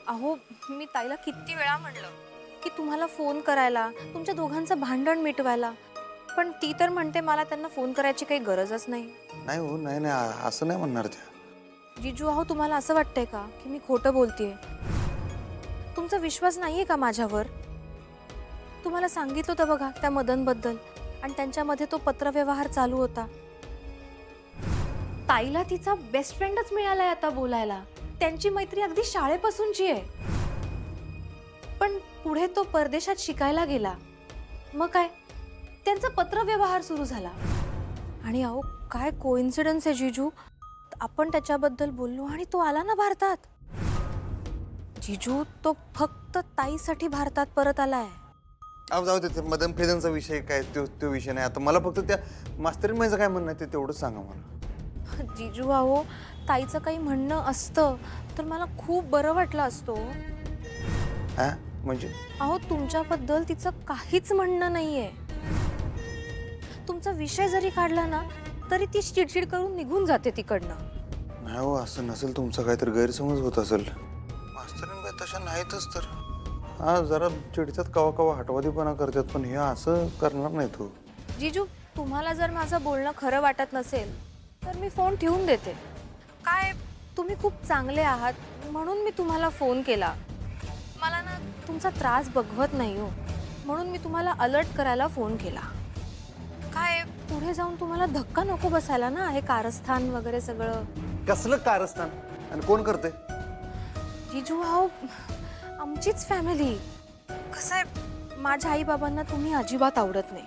अहो, मी ताईला किती वेळा म्हणलं की तुम्हाला फोन करायला, तुमच्या दोघांचं भांडण मिटवायला, पण ती तर म्हणते मला त्यांना फोन करायची काही गरजच नाही. नाही हो, नाही नाही, असं नाही म्हणणार त्या. जीजू, अहो तुम्हाला असं वाटतंय का की मी खोटं बोलतेय? तुमचा विश्वास नाहीये का माझ्यावर? तुम्हाला सांगितलं होतं बघा त्या मदनबद्दल, आणि त्यांच्यामध्ये तो पत्रव्यवहार चालू होता. ताईला तिचा बेस्ट फ्रेंडच मिळालाय आता बोलायला. त्यांची मैत्री अगदी शाळेपासूनची आहे. पण पुढे तो परदेशात शिकायला गेला. मग काय, त्यांचा पत्रव्यवहार सुरू झाला. आणि अहो, काय कोइन्सिडन्स आहे जीजू, आपण त्याच्याबद्दल बोललो आणि तो आला ना भारतात. जीजू, तो फक्त ताईसाठी भारतात परत आलाय. अहो जाऊ दे, मदन फेदनचा विषय काय, तो विषय नाही. आता मला फक्त त्या मास्तरीमाईचं काय म्हणणं आहे ते तेवढंच सांगा मला. जीजू, अहो ताईचं काही म्हणणं असतं तर मला खूप बरं वाटलं असतो. हा म्हणजे? अहो, तुमच्याबद्दल तिचं काहीच म्हणणं नाहीये. तुमचा विषय जरी काढला ना तरी ती चिडचिड करून निघून जाते तिकडनं. नाही हो, असं नसेल, तुमचा काहीतरी गैरसमज होत असेल. मास्तरीबाई तशा नाहीतच तर. हा, जरा चिडतात, कवा कवा हटवादीपणा करतात, पण हे असं करणार नाही तू. जीजू, तुम्हाला जर माझं बोलणं खरं वाटत नसेल तर मी फोन ठेवून देते. काय, तुम्ही खूप चांगले आहात म्हणून मी तुम्हाला फोन केला. मला ना तुमचा त्रास बघवत नाही हो, म्हणून मी तुम्हाला अलर्ट करायला फोन केला. काय, पुढे जाऊन तुम्हाला धक्का नको बसायला ना, हे कारस्थान वगैरे सगळं. कसलं कारस्थान आणि कोण करते? जीजू, अहो आमचीच फॅमिली. कसं आहे, माझ्या आई बाबांना तुम्ही अजिबात आवडत नाही.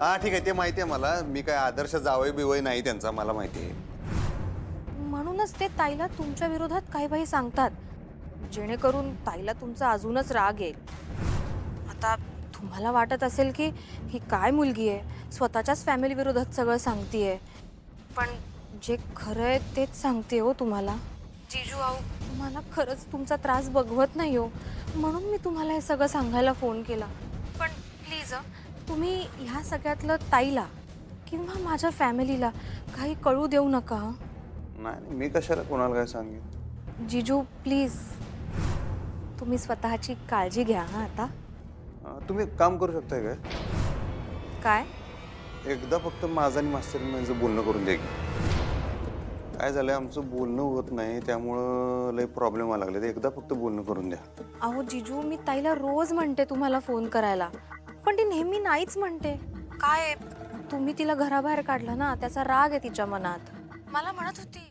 हा ठीक आहे, ते माहिती आहे मला. मी काय आदर्श जावई बिवई नाही त्यांचा, मला माहिती आहे. म्हणूनच ते ताईला तुमच्या विरोधात काही बाई सांगतात, जेणेकरून ताईला तुमचा अजूनच राग येईल. आता तुम्हाला वाटत असेल की ही काय मुलगी आहे, स्वतःच्याच फॅमिली विरोधात सगळं सांगतेय, पण जे खरं आहे तेच सांगते हो तुम्हाला. जीजू, अहो मला खरंच तुमचा त्रास बघवत नाही हो, म्हणून मी तुम्हाला हे सगळं सांगायला फोन केला. पण प्लीज तुम्ही ह्या सगळ्यातलं ताईला किंवा माझ्या फॅमिलीला काही कळू देऊ नका. नाही, मी कशाला कोणाला काय सांगेन. जीजू प्लीज, तुम्ही स्वतःची काळजी घ्या. हा, आता तुम्ही एक काम करू शकताय काय? काय? एकदा फक्त माझं आणि मास्तरीमाईचं बोलणं करून द्या की. काय झालंय, आमचं बोलणं होत नाही, त्यामुळं लय प्रॉब्लेम व्हायला लागले. एकदा फक्त बोलणं करून द्या. अहो जीजू, मी ताईला रोज म्हणते तुम्हाला फोन करायला, पण ती नेहमी नाहीच म्हणते. काय, तुम्ही तिला घराबाहेर काढलं ना, त्याचा राग आहे तिच्या मनात. मला म्हणत होती